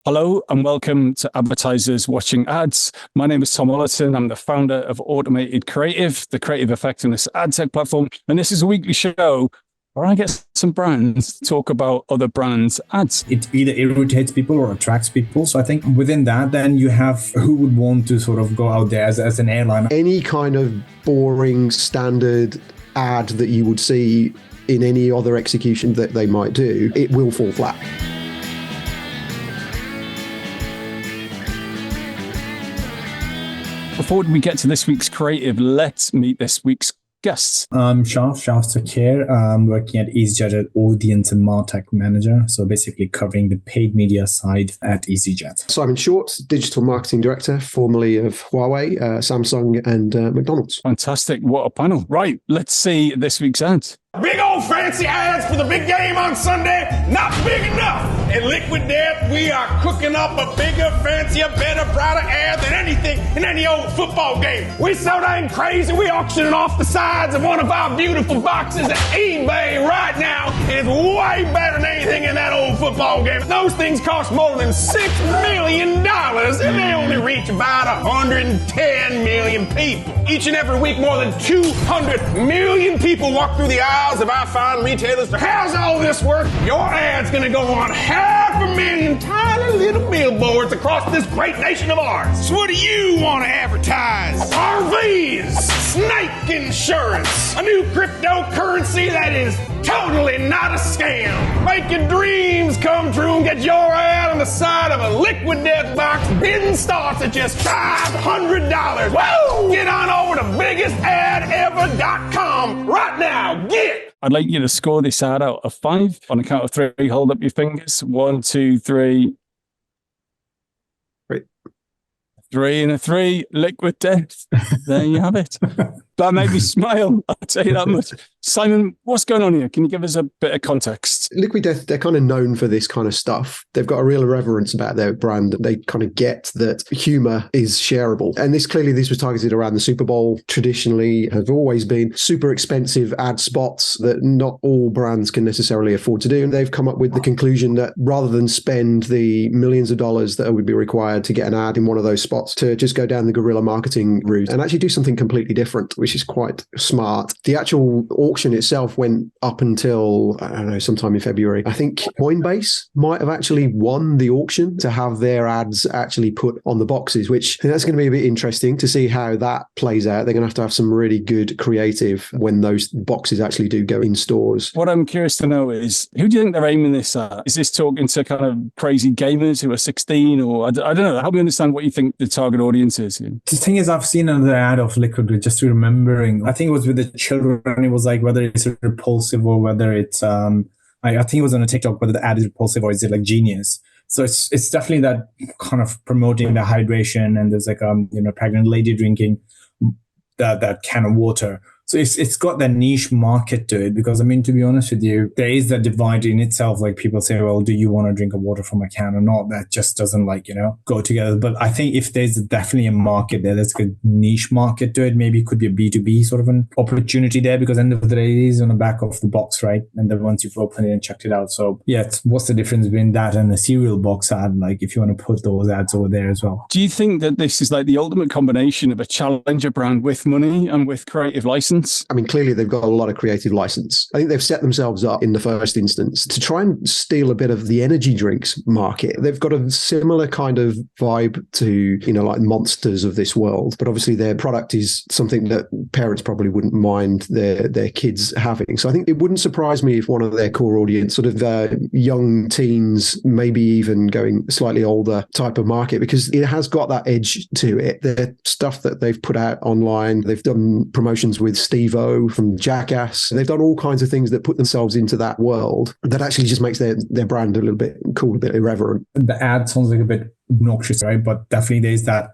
Hello and welcome to Advertisers Watching Ads. My name is Tom Ollerton. I'm the founder of Automated Creative, the creative effectiveness ad tech platform. And this is a weekly show where I get some brands to talk about other brands' ads. It either irritates people or attracts people. So I think within that, then you have who would want to sort of go out there as an airline. Any kind of boring standard ad that you would see in any other execution that they might do, it will fall flat. Before we get to this week's creative, let's meet this week's guests. I'm Shaaf Tauqeer. I'm working at easyJet as Audience and MarTech Manager. So basically covering the paid media side at easyJet. Simon Short, Digital Marketing Director, formerly of Huawei, Samsung and McDonald's. Fantastic. What a panel. Right, let's see this week's ads. Big old fancy ads for the big game on Sunday, not big enough. At Liquid Death, we are cooking up a bigger, fancier, better, brighter ad than anything in any old football game. We so dang crazy, we auctioning off the sides of one of our beautiful boxes at eBay right now. It's way better than anything in that old football game. Those things cost more than $6 million, and they only reach about 110 million people. Each and every week, more than 200 million people walk through the aisles of our fine retailers. So how's all this work? Your ad's gonna go on 500,000 tiny little billboards across this great nation of ours. So what do you want to advertise? RVs, snake insurance, a new cryptocurrency that is totally not a scam. Make your dreams come true and get your ad on the side of a Liquid Death box. Bidding starts at just $500. Woo! Get on over to biggestadever.com right now. Get! I'd like you to score this ad out of 5. On a count of 3, hold up your fingers. 1, 2, 3. 3 and a 3, Liquid Death. There you have it. That made me smile. I'll tell you that much. Simon, what's going on here? Can you give us a bit of context? Liquid Death, they're kind of known for this kind of stuff. They've got a real irreverence about their brand. They kind of get that humor is shareable. And this was targeted around the SuperBowl. Traditionally have always been super expensive ad spots that not all brands can necessarily afford to do. And they've come up with the conclusion that rather than spend the millions of dollars that would be required to get an ad in one of those spots, to just go down the guerrilla marketing route and actually do something completely different, which is quite smart. The actual auction itself went up until, I don't know, sometime in February. I think Coinbase might have actually won the auction to have their ads actually put on the boxes, which I think that's going to be a bit interesting to see how that plays out. They're going to have some really good creative when those boxes actually do go in stores. What I'm curious to know is, who do you think they're aiming this at? Is this talking to kind of crazy gamers who are 16 or I don't know? Help me understand what you think the target audience is. The thing is, I've seen another ad of Liquid, just remembering, I think it was with the children. It was like whether it's repulsive or whether it's, I think it was on a TikTok, whether the ad is repulsive or is it like genius. So it's definitely that kind of promoting the hydration, and there's like, pregnant lady drinking that can of water. So it's got that niche market to it, because I mean, to be honest with you, there is that divide in itself. Like people say, well, do you want to drink a water from a can or not? That just doesn't go together. But I think if there's definitely a market there's a niche market to it, maybe it could be a B2B sort of an opportunity there, because end of the day, it is on the back of the box, right? And then once you've opened it and checked it out. So yeah, what's the difference between that and a cereal box ad? Like if you want to put those ads over there as well. Do you think that this is like the ultimate combination of a challenger brand with money and with creative license? I mean, clearly they've got a lot of creative license. I think they've set themselves up in the first instance to try and steal a bit of the energy drinks market. They've got a similar kind of vibe to, like Monsters of this world. But obviously their product is something that parents probably wouldn't mind their kids having. So I think it wouldn't surprise me if one of their core audience, sort of young teens, maybe even going slightly older type of market, because it has got that edge to it. The stuff that they've put out online, they've done promotions with Steve-O from Jackass. They've done all kinds of things that put themselves into that world that actually just makes their brand a little bit cool, a bit irreverent. The ad sounds like a bit obnoxious, right? But definitely there's that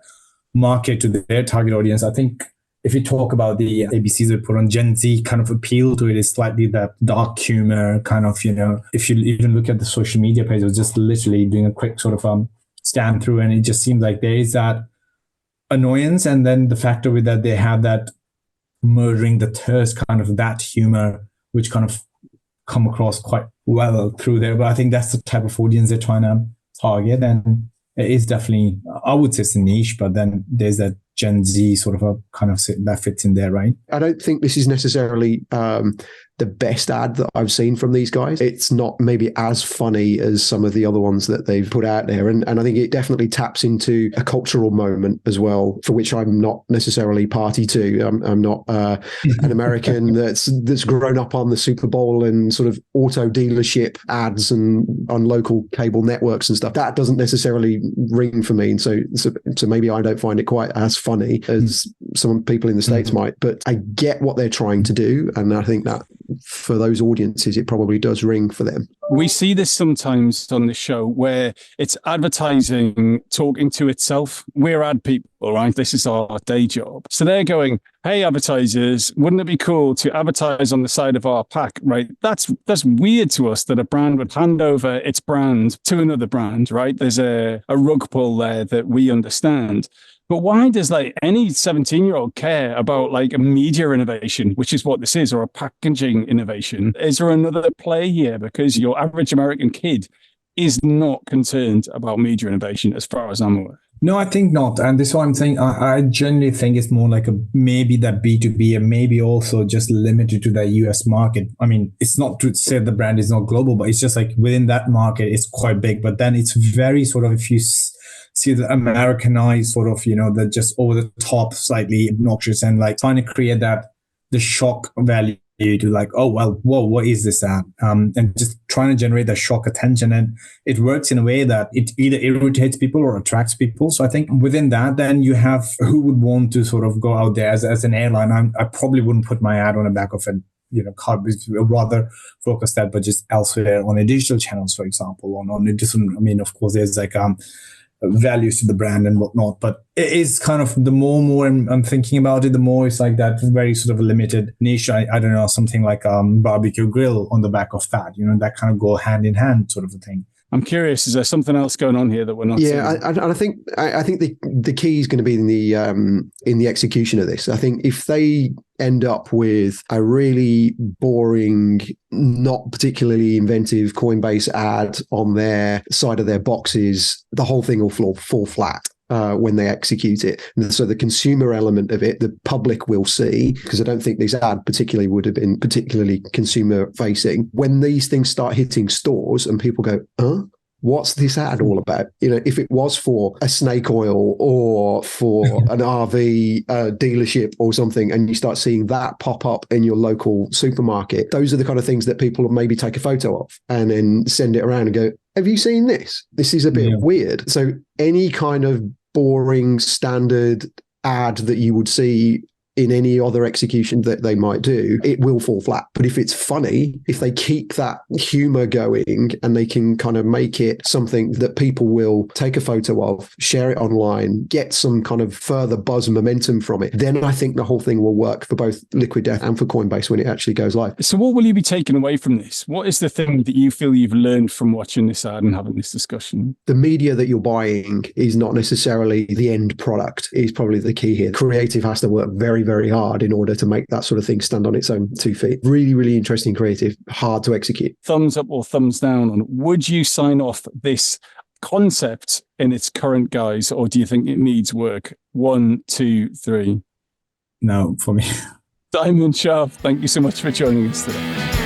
market to their target audience. I think if you talk about the ABCs they put on, Gen Z kind of appeal to it is slightly that dark humor kind of, if you even look at the social media page, it was just literally doing a quick sort of scan through, and it just seems like there is that annoyance. And then the factor with that, they have that murdering the thirst kind of that humor, which kind of come across quite well through there. But I think that's the type of audience they're trying to target, and it is definitely, I would say it's a niche, but then there's that Gen Z sort of a kind of that fits in there, right? I don't think this is necessarily the best ad that I've seen from these guys. It's not maybe as funny as some of the other ones that they've put out there. And I think it definitely taps into a cultural moment as well, for which I'm not necessarily party to. I'm not an American that's grown up on the Super Bowl and sort of auto dealership ads and on local cable networks and stuff. That doesn't necessarily ring for me. And so maybe I don't find it quite as funny as some people in the States might, but I get what they're trying to do. And I think that for those audiences, it probably does ring for them. We see this sometimes on the show where it's advertising talking to itself. We're ad people, right? This is our day job. So they're going, hey, advertisers, wouldn't it be cool to advertise on the side of our pack, right? That's weird to us that a brand would hand over its brand to another brand, right? There's a rug pull there that we understand. But why does any 17-year-old care about a media innovation, which is what this is, or a packaging innovation? Is there another play here? Because your average American kid is not concerned about media innovation, as far as I'm aware. No, I think not. And this is what I'm saying. I generally think it's more like maybe that B2B and maybe also just limited to the US market. I mean, it's not to say the brand is not global, but it's just within that market, it's quite big. But then it's very sort of, if you see the Americanized sort of, the just over the top, slightly obnoxious, and trying to create the shock value to oh, well, whoa, what is this ad? And just trying to generate the shock attention. And it works in a way that it either irritates people or attracts people. So I think within that, then you have who would want to sort of go out there as an airline. I probably wouldn't put my ad on the back of a car, rather focus that, but just elsewhere on the digital channels, for example, on a different, of course, there's values to the brand and whatnot, but it is kind of the more I'm thinking about it, the more it's that very sort of a limited niche. I don't know, something like barbecue grill on the back of that, that kind of go hand in hand sort of a thing. I'm curious, is there something else going on here that we're not seeing? I think the key is going to be in the execution of this. I think if they end up with a really boring, not particularly inventive Coinbase ad on their side of their boxes, the whole thing will fall flat. When they execute it. And so the consumer element of it, the public will see, because I don't think this ad particularly would have been particularly consumer facing. When these things start hitting stores and people go, what's this ad all about? If it was for a snake oil or for an RV dealership or something, and you start seeing that pop up in your local supermarket, those are the kind of things that people will maybe take a photo of and then send it around and go, have you seen this? This is a bit weird. So any kind of boring standard ad that you would see in any other execution that they might do, it will fall flat. But if it's funny, if they keep that humor going and they can kind of make it something that people will take a photo of, share it online, get some kind of further buzz and momentum from it, then I think the whole thing will work for both Liquid Death and for Coinbase when it actually goes live. So what will you be taking away from this? What is the thing that you feel you've learned from watching this ad and having this discussion? The media that you're buying is not necessarily the end product, is probably the key here. Creative has to work very, very hard in order to make that sort of thing stand on its own 2 feet. Really, really interesting creative, hard to execute. Thumbs up or thumbs down on, would you sign off this concept in its current guise, or do you think it needs work? 1, 2, 3. No, for me. Simon, Shaaf, thank you so much for joining us today.